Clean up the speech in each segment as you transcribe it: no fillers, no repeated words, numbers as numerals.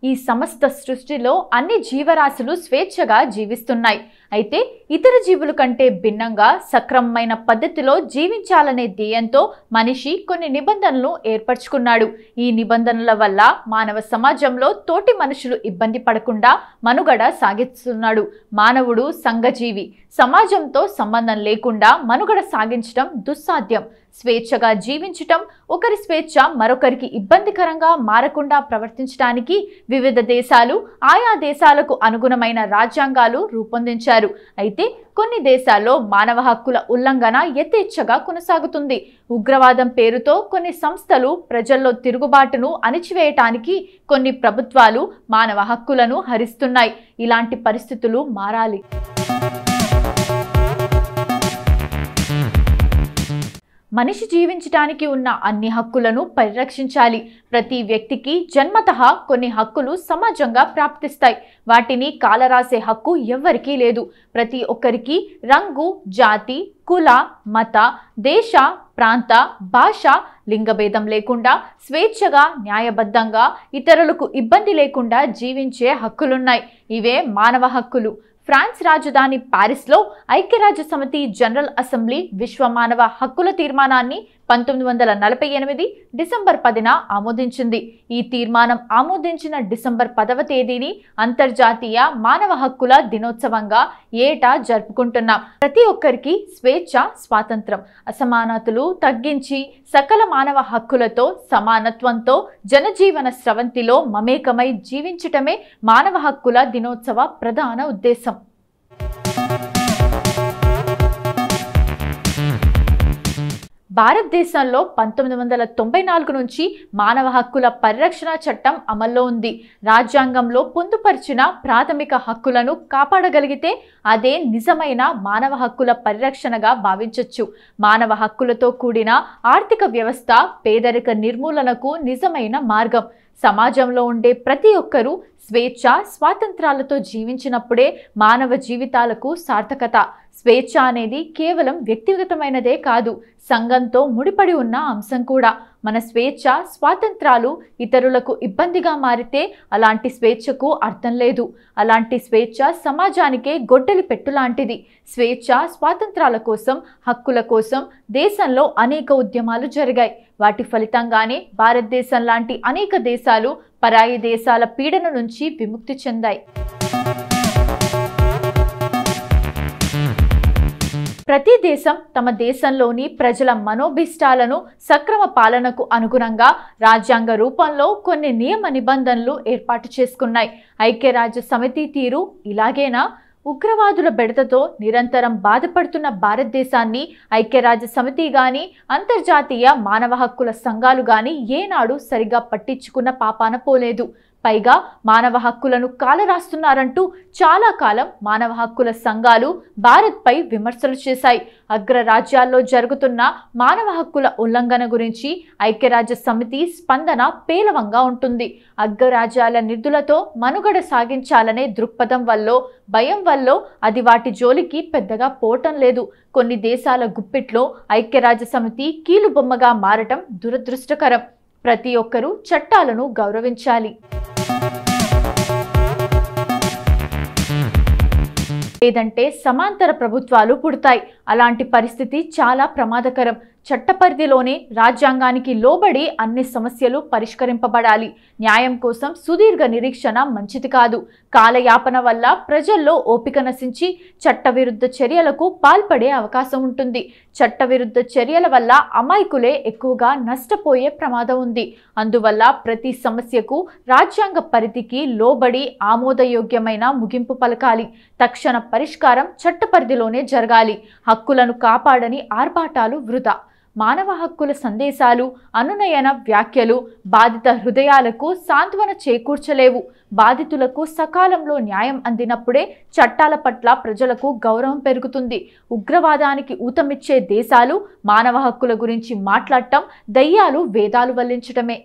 ఈ సమస్త సృష్టిలో అన్ని జీవరాశులు స్వేచ్ఛగా జీవిస్తున్నాయి. అయితే ఇతర జీవుల కంటే భిన్నంగా సక్రమమైన పద్ధతిలో జీవించాలనే ధ్యేయంతో మనిషి కొన్ని నిబంధనలు ఏర్పరచుకున్నాడు. ఈ నిబంధనల వల్ల మానవ సమాజంలో తోటి మనుషులు ఇబ్బంది పడకుండా మనుగడ సాగిస్తున్నాడు. మానవుడు సంఘజీవి. సమాజంతో సంబంధం లేకుండా మనుగడ సాగించడం దుస్సాధ్యం. స్వేచ్ఛగా జీవించటం, ఒకరి స్వేచ్ఛ మరొకరికి ఇబ్బందికరంగా మారకుండా ప్రవర్తించడానికి వివిధ దేశాలు ఆయా దేశాలకు అనుగుణమైన రాజ్యాంగాలు రూపొందించారు. అయితే కొన్ని దేశాల్లో మానవ హక్కుల ఉల్లంఘన యథేచ్ఛగా కొనసాగుతుంది. ఉగ్రవాదం పేరుతో కొన్ని సంస్థలు ప్రజల్లో తిరుగుబాటును అణిచివేయటానికి కొన్ని ప్రభుత్వాలు మానవ హక్కులను హరిస్తున్నాయి. ఇలాంటి పరిస్థితులు మారాలి. మనిషి జీవించడానికి ఉన్న అన్ని హక్కులను పరిరక్షించాలి. ప్రతి వ్యక్తికి జన్మతః కొన్ని హక్కులు సమాజంగా ప్రాప్తిస్తాయి. వాటిని కాలరాసే హక్కు ఎవ్వరికీ లేదు. ప్రతి ఒక్కరికి రంగు, జాతి, కుల, మత, దేశ, ప్రాంత, భాష, లింగభేదం లేకుండా స్వేచ్ఛగా, న్యాయబద్ధంగా, ఇతరులకు ఇబ్బంది లేకుండా జీవించే హక్కులున్నాయి. ఇవే మానవ హక్కులు. ఫ్రాన్స్ రాజధాని ప్యారిస్లో ఐక్యరాజ్యసమితి జనరల్ అసెంబ్లీ విశ్వ మానవ హక్కుల తీర్మానాన్ని 1948 డిసెంబర్ 10న ఆమోదించింది. ఈ తీర్మానం ఆమోదించిన డిసెంబర్ 10వ తేదీని అంతర్జాతీయ మానవ హక్కుల దినోత్సవంగా ఏటా జరుపుకుంటున్నాం. ప్రతి ఒక్కరికి స్వేచ్ఛ, స్వాతంత్రం, అసమానతలు తగ్గించి సకల మానవ హక్కులతో సమానత్వంతో జనజీవన స్రవంతిలో మమేకమై జీవించటమే మానవ హక్కుల దినోత్సవ ప్రధాన ఉద్దేశం. భారతదేశంలో 1994 నుంచి మానవ హక్కుల పరిరక్షణ చట్టం అమల్లో ఉంది. రాజ్యాంగంలో పొందుపరిచిన ప్రాథమిక హక్కులను కాపాడగలిగితే అదే నిజమైన మానవ హక్కుల పరిరక్షణగా భావించవచ్చు. మానవ హక్కులతో కూడిన ఆర్థిక వ్యవస్థ పేదరిక నిర్మూలనకు నిజమైన మార్గం. సమాజంలో ఉండే ప్రతి ఒక్కరూ స్వేచ్ఛ, స్వాతంత్రాలతో జీవించినప్పుడే మానవ జీవితాలకు సార్థకత. స్వేచ్ఛ అనేది కేవలం వ్యక్తిగతమైనదే కాదు, సంఘంతో ముడిపడి ఉన్న అంశం కూడా. మన స్వేచ్ఛ, స్వాతంత్రాలు ఇతరులకు ఇబ్బందిగా మారితే అలాంటి స్వేచ్ఛకు అర్థం లేదు. అలాంటి స్వేచ్ఛ సమాజానికే గొడ్డలి పెట్టులాంటిది. స్వేచ్ఛ, స్వాతంత్రాల కోసం, హక్కుల కోసం దేశంలో అనేక ఉద్యమాలు జరిగాయి. వాటి ఫలితంగానే భారతదేశం లాంటి అనేక దేశాలు పరాయి దేశాల పీడన నుంచి విముక్తి చెందాయి. ప్రతి దేశం తమ దేశంలోని ప్రజల మనోభిష్టాలను సక్రమ పాలనకు అనుగుణంగా రాజ్యాంగ రూపంలో కొన్ని నియమ నిబంధనలు ఏర్పాటు చేసుకున్నాయి. ఐక్యరాజ్య సమితి తీరు ఇలాగేనా? ఉగ్రవాదుల బెడతతో నిరంతరం బాధపడుతున్న భారతదేశాన్ని ఐక్యరాజ్య సమితి గాని, అంతర్జాతీయ మానవ హక్కుల సంఘాలు గాని ఏనాడు సరిగా పట్టించుకున్న పాపాన పోలేదు. పైగా మానవ హక్కులను కాలరాస్తున్నారంటూ చాలా కాలం మానవ హక్కుల సంఘాలు భారత్పై విమర్శలు చేశాయి. అగ్రరాజ్యాల్లో జరుగుతున్న మానవ హక్కుల ఉల్లంఘన గురించి ఐక్యరాజ్య సమితి స్పందన పేలవంగా ఉంటుంది. అగ్రరాజ్యాల నిధులతో మనుగడ సాగించాలనే దృక్పథం వల్లో, భయం వల్లో అది వాటి జోలికి పెద్దగా పోవటం లేదు. కొన్ని దేశాల గుప్పిట్లో ఐక్యరాజ్య సమితి కీలుబొమ్మగా మారటం దురదృష్టకరం. ప్రతి ఒక్కరూ చట్టాలను గౌరవించాలి. లేదంటే సమాంతర ప్రభుత్వాలు పుడతాయి. అలాంటి పరిస్థితి చాలా ప్రమాదకరం. చట్ట పరిధిలోనే రాజ్యాంగానికి లోబడి అన్ని సమస్యలు పరిష్కరింపబడాలి. న్యాయం కోసం సుదీర్ఘ నిరీక్షణ మంచిది కాదు. కాలయాపన వల్ల ప్రజల్లో ఓపిక నశించి చట్టవిరుద్ధ చర్యలకు పాల్పడే అవకాశం ఉంటుంది. చట్టవిరుద్ధ చర్యల వల్ల అమాయకులే ఎక్కువగా నష్టపోయే ప్రమాదం ఉంది. అందువల్ల ప్రతి సమస్యకు రాజ్యాంగ పరిధికి లోబడి ఆమోదయోగ్యమైన ముగింపు పలకాలి. తక్షణ పరిష్కారం చట్ట పరిధిలోనే జరగాలి. హక్కులను కాపాడని ఆర్భాటాలు వృధా. మానవ హక్కుల సందేశాలు, అనునయన వ్యాఖ్యలు బాధిత హృదయాలకు సాంత్వన చేకూర్చలేవు. బాధితులకు సకాలంలో న్యాయం అందినప్పుడే చట్టాల పట్ల ప్రజలకు గౌరవం పెరుగుతుంది. ఉగ్రవాదానికి ఊతమిచ్చే దేశాలు మానవ హక్కుల గురించి మాట్లాడటం దయ్యాలు వేదాలు వల్లించటమే.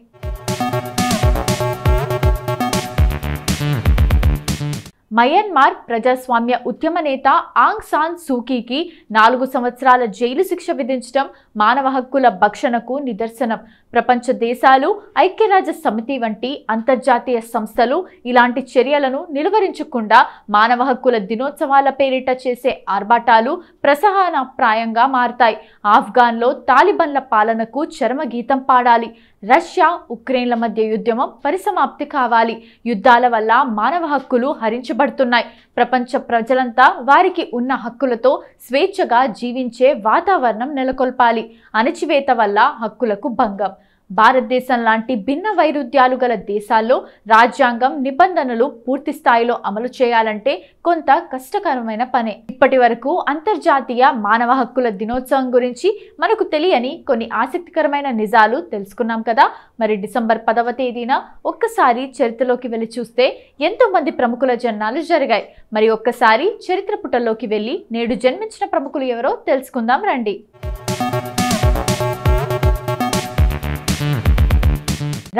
మయన్మార్ ప్రజాస్వామ్య ఉద్యమ నేత ఆంగ్ సాన్ సూకీకి 4 సంవత్సరాల జైలు శిక్ష విధించడం మానవ హక్కుల భక్షణకు నిదర్శనం. ప్రపంచ దేశాలు, ఐక్యరాజ్య సమితి వంటి అంతర్జాతీయ సంస్థలు ఇలాంటి చర్యలను నిలువరించకుండా మానవ హక్కుల దినోత్సవాల పేరిట చేసే ఆర్భాటాలు ప్రసహనప్రాయంగా మారతాయి. ఆఫ్ఘన్లో తాలిబన్ల పాలనకు చరమగీతం పాడాలి. రష్యా, ఉక్రెయిన్ల మధ్య యుద్ధం పరిసమాప్తి కావాలి. యుద్ధాల వల్ల మానవ హక్కులు హరించబడుతున్నాయి. ప్రపంచ ప్రజలంతా వారికి ఉన్న హక్కులతో స్వేచ్ఛగా జీవించే వాతావరణం నెలకొల్పాలి. అణచివేత వల్ల హక్కులకు భంగం. భారతదేశం లాంటి భిన్న వైరుధ్యాలు గల దేశాల్లో రాజ్యాంగం నిబంధనలు పూర్తి స్థాయిలో అమలు చేయాలంటే కొంత కష్టకరమైన పనే. ఇప్పటి వరకు అంతర్జాతీయ మానవ హక్కుల దినోత్సవం గురించి మనకు తెలియని కొన్ని ఆసక్తికరమైన నిజాలు తెలుసుకున్నాం కదా. మరి డిసెంబర్ 10వ తేదీన ఒక్కసారి చరిత్రలోకి వెళ్ళి చూస్తే ఎంతో మంది ప్రముఖుల జన్మాలు జరిగాయి. మరి ఒక్కసారి చరిత్ర పుటల్లోకి వెళ్ళి నేడు జన్మించిన ప్రముఖులు ఎవరో తెలుసుకుందాం రండి.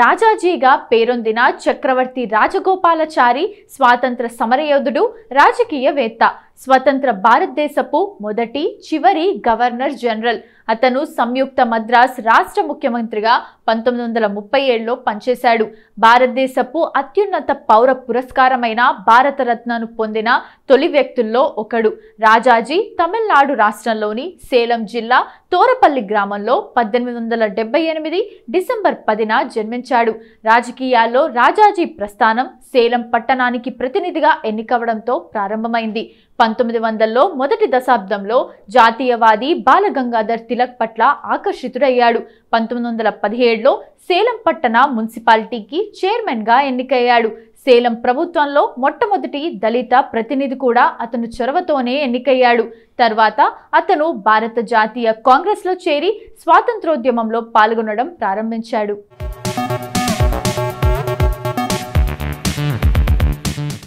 రాజాజీగా పేరొందిన చక్రవర్తి రాజగోపాలాచారి స్వాతంత్ర సమరయోధుడు, రాజకీయవేత్త, స్వతంత్ర భారతదేశపు మొదటి, చివరి గవర్నర్ జనరల్. అతను సంయుక్త మద్రాస్ రాష్ట్ర ముఖ్యమంత్రిగా 1937లో పనిచేశాడు. భారతదేశపు అత్యున్నత పౌర పురస్కారమైన భారతరత్నను పొందిన తొలి వ్యక్తుల్లో ఒకడు. రాజాజీ తమిళనాడు రాష్ట్రంలోని సేలం జిల్లా తోరపల్లి గ్రామంలో 1878 డిసెంబర్ 10న జన్మించాడు. రాజకీయాల్లో రాజాజీ ప్రస్థానం సేలం పట్టణానికి ప్రతినిధిగా ఎన్నికవడంతో ప్రారంభమైంది. 1900లో మొదటి దశాబ్దంలో జాతీయవాది బాలగంగాధర్ తిలక్ పట్ల ఆకర్షితుడయ్యాడు. 1917లో సేలం పట్టణ మున్సిపాలిటీకి చైర్మన్గా ఎన్నికయ్యాడు. సేలం ప్రభుత్వంలో మొట్టమొదటి దళిత ప్రతినిధి కూడా అతను చొరవతోనే ఎన్నికయ్యాడు. తర్వాత అతను భారత జాతీయ కాంగ్రెస్లో చేరి స్వాతంత్రోద్యమంలో పాల్గొనడం ప్రారంభించాడు.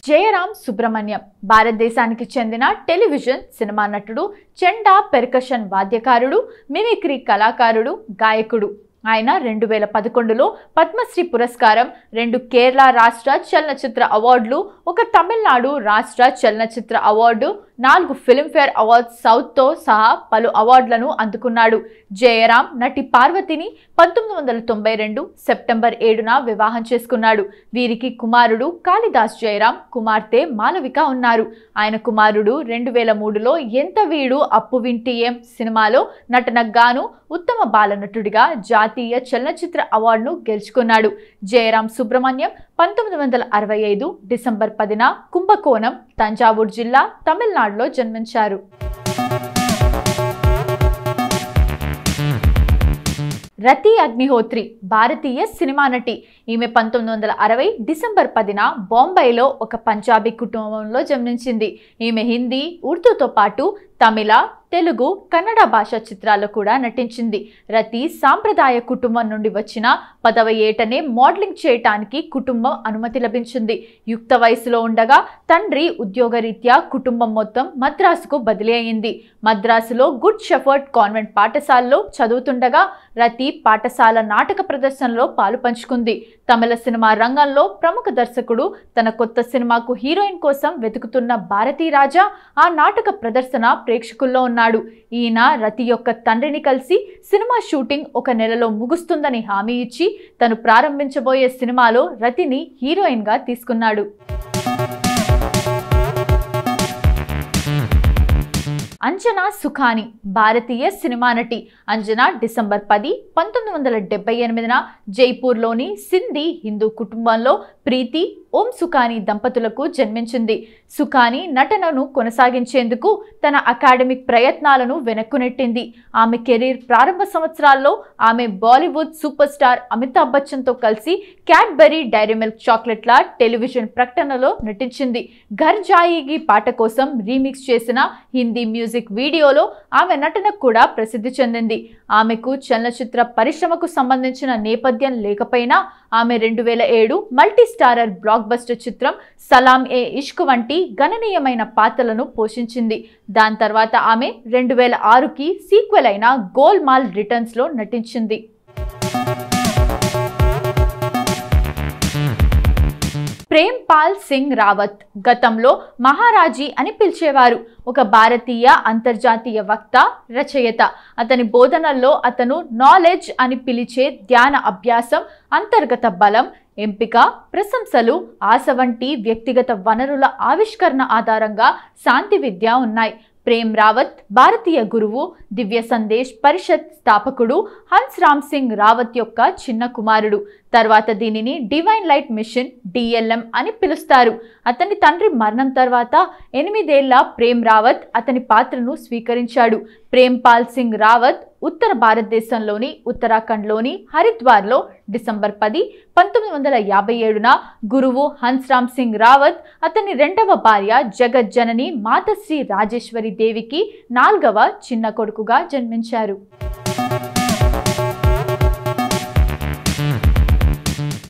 జయరాం సుబ్రహ్మణ్యం భారతదేశానికి చెందిన టెలివిజన్, సినిమా నటుడు, చెండా పెర్కషన్ వాద్యకారుడు, మిమిక్రీ కళాకారుడు, గాయకుడు. ఆయన 2011లో పద్మశ్రీ పురస్కారం, 2 కేరళ రాష్ట్ర చలనచిత్ర అవార్డులు, 1 తమిళనాడు రాష్ట్ర చలనచిత్ర అవార్డు, 4 ఫిల్మ్ఫేర్ అవార్డ్స్ సౌత్తో సహా పలు అవార్డులను అందుకున్నాడు. జయరాం నటి పార్వతిని 1992 సెప్టెంబర్ 7న వివాహం చేసుకున్నాడు. వీరికి కుమారుడు కాళిదాస్ జయరాం, కుమార్తె మాలవిక ఉన్నారు. ఆయన కుమారుడు 2003లో ఎంత వీడు అప్పు వింటి ఏం సినిమాలో నటనకు గాను ఉత్తమ బాలనటుడిగా జాతీయ చలనచిత్ర అవార్డును గెలుచుకున్నాడు. జయరాం సుబ్రహ్మణ్యం 1965 డిసెంబర్ 10న కుంభకోణం, తంజావూరు జిల్లా, తమిళనాడులో జన్మించారు. రతి అగ్నిహోత్రి భారతీయ సినిమా నటి. ఈమె 1960 డిసెంబర్ 10న బాంబేలో ఒక పంజాబీ కుటుంబంలో జన్మించింది. ఈమె హిందీ, ఉర్దూతో పాటు తమిళ, తెలుగు, కన్నడ భాషా చిత్రాల్లో కూడా నటించింది. రతి సాంప్రదాయ కుటుంబం నుండి వచ్చిన 10వ ఏటనే మోడలింగ్ చేయటానికి కుటుంబం అనుమతి లభించింది. యుక్త వయసులో ఉండగా తండ్రి ఉద్యోగరీత్యా కుటుంబం మొత్తం మద్రాసుకు బదిలీ అయింది. మద్రాసులో గుడ్ షెఫర్డ్ కాన్వెంట్ పాఠశాలలో చదువుతుండగా రతి పాఠశాల నాటక ప్రదర్శనలో పాలు పంచుకుంది. తమిళ సినిమా రంగంలో ప్రముఖ దర్శకుడు తన కొత్త సినిమాకు హీరోయిన్ కోసం వెతుకుతున్న భారతీ రాజా ఆ నాటక ప్రదర్శన ప్రేక్షకుల్లో ఉన్నాడు. ఈయన రతి యొక్క తండ్రిని కలిసి సినిమా షూటింగ్ 1 నెలలో ముగుస్తుందని హామీ ఇచ్చి తను ప్రారంభించబోయే సినిమాలో రతిని హీరోయిన్గా తీసుకున్నాడు. అంజనా సుఖాని భారతీయ సినిమా నటి. అంజనా డిసెంబర్ 10, 1978న జైపూర్లోని సింధీ హిందూ కుటుంబంలో ప్రీతి, ఓం సుఖాని దంపతులకు జన్మించింది. సుఖాని నటనను కొనసాగించేందుకు తన అకాడమిక్ ప్రయత్నాలను వెనక్కు నెట్టింది. ఆమె కెరీర్ ప్రారంభ సంవత్సరాల్లో ఆమె బాలీవుడ్ సూపర్ స్టార్ అమితాబ్ బచ్చన్తో కలిసి క్యాడ్బరీ డైరీ మిల్క్ చాక్లెట్ల టెలివిజన్ ప్రకటనలో నటించింది. ఘర్ జాయేగి పాట కోసం రీమిక్స్ చేసిన హిందీ మ్యూజిక్ వీడియోలో ఆమె నటనకు కూడా ప్రసిద్ధి చెందింది. ఆమెకు చలనచిత్ర పరిశ్రమకు సంబంధించిన నేపథ్యం లేకపోయినా ఆమె 2007 మల్టీ స్టారర్ బ్లాక్ బస్టర్ చిత్రం సలాం ఏ ఇష్క్ వంటి గణనీయమైన పాత్రలను పోషించింది. దాని తర్వాత ఆమె 2006కి సీక్వెల్ అయిన గోల్మాల్ రిటర్న్స్లో నటించింది. ప్రేమ్పాల్ సింగ్ రావత్ గతంలో మహారాజీ అని పిలిచేవారు. ఒక భారతీయ అంతర్జాతీయ వక్త, రచయిత. అతని బోధనల్లో అతను నాలెడ్జ్ అని పిలిచే ధ్యాన అభ్యాసం, అంతర్గత బలం, ఎంపిక, ప్రశంసలు, ఆశ వంటి వ్యక్తిగత వనరుల ఆవిష్కరణ ఆధారంగా శాంతి విద్య ఉన్నాయి. ప్రేమ్ రావత్ భారతీయ గురువు, దివ్య సందేశ్ పరిషత్ స్థాపకుడు హన్స్ రామ్ సింగ్ రావత్ యొక్క చిన్న కుమారుడు. తర్వాత దీనిని డివైన్ లైట్ మిషన్ DLM అని పిలుస్తారు. అతని తండ్రి మరణం తర్వాత 8 ఏళ్ల ప్రేమ్ రావత్ అతని పాత్రను స్వీకరించాడు. ప్రేమ్పాల్ సింగ్ రావత్ ఉత్తర భారతదేశంలోని ఉత్తరాఖండ్లోని హరిద్వార్లో డిసెంబర్ 10, 1957న గురువు హన్స్ రామ్ సింగ్ రావత్ అతని 2వ భార్య జగజ్జనని మాతశ్రీ రాజేశ్వరి దేవికి 4వ చిన్న కొడుకుగా జన్మించారు.